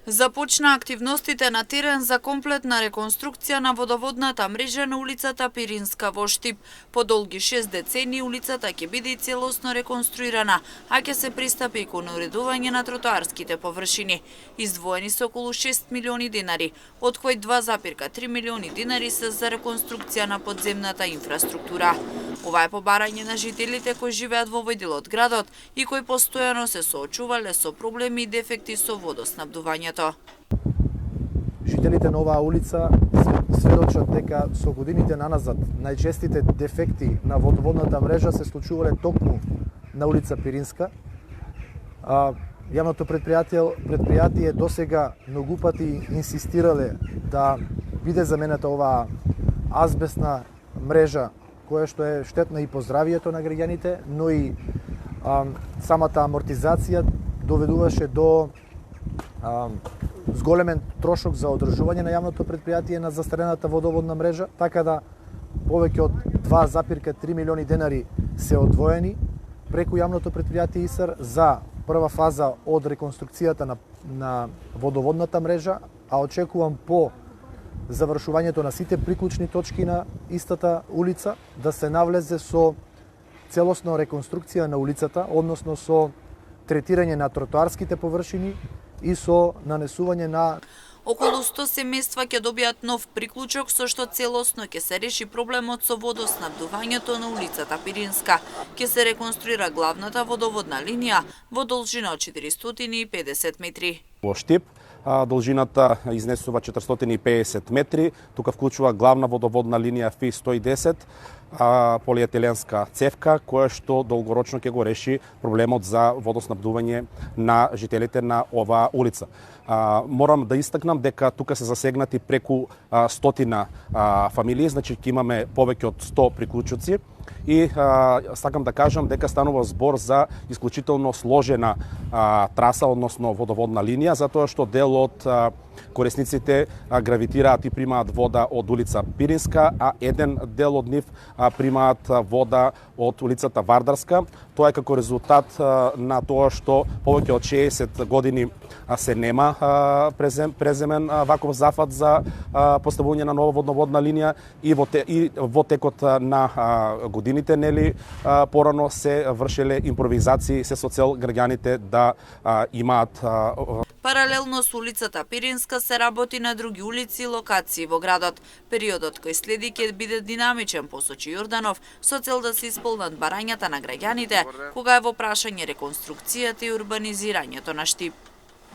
Започна активностите на терен за комплетна реконструкција на водоводната мрежа на улицата Пиринска во Штип. По долги 6 децении улицата ќе биде целосно реконструирана, а ќе се пристапи и кон уредување на тротоарските површини. Издвоени се околу 6 милиони денари, од кои 2,3 милиони денари се за реконструкција на подземната инфраструктура. Ова е побарање на жителите кои живеат во овој дел од градот и кои постојано се соочувале со проблеми и дефекти со водоснабдувањето. Жителите на оваа улица сведочат дека со годините наназад најчестите дефекти на водоводната мрежа се случувале токму на улица Пиринска. Јавното предпријатие досега многу пати инсистирале да биде заменета оваа азбестна мрежа која што е штетна и по здравието на граѓаните, но и самата амортизација доведуваше до зголемен трошок за одржување на јавното предпријатие на застарената водоводна мрежа, така да повеќе од 2,3 милиони денари се одвоени преку јавното предпријатие ИСАР за прва фаза од реконструкцијата на водоводната мрежа, а очекувам по завршувањето на сите приклучни точки на истата улица да се навлезе со целосна реконструкција на улицата, односно со третирање на тротоарските површини и со нанесување на околу 100 семејства ќе добијат нов приклучок со што целосно ќе се реши проблемот со водоснабдувањето на улицата Пиринска. Ќе се реконструира главната водоводна линија во должина од 450 метри. Во Штип должината изнесува 450 метри, тука вклучува главна водоводна линија ФИ 110, полиетиленска цевка, која што долгорочно ќе го реши проблемот за водоснабдување на жителите на оваа улица. Морам да истакнам дека тука се засегнати преку 100 фамилии, значи ќе имаме повеќе од 100 приклучоци. И сакам да кажам дека станува збор за исклучително сложена траса, односно водоводна линија, затоа што дел од корисниците гравитираат и примаат вода од улица Пиринска, а еден дел од нив примаат вода од улицата Вардарска. Тоа е како резултат на тоа што повеќе од 60 години се нема преземен ваков зафат за поставување на нова водноводна линија и во текот на годините порано се вршеле импровизации се со цел граѓаните да имаат. Паралелно со улицата Пиринска се работи на други улици и локации во градот. Периодот кој следи ќе биде динамичен, посочи Јорданов, со цел да се исполнат барањата на граѓаните кога е во прашање реконструкцијата и урбанизирањето на Штип.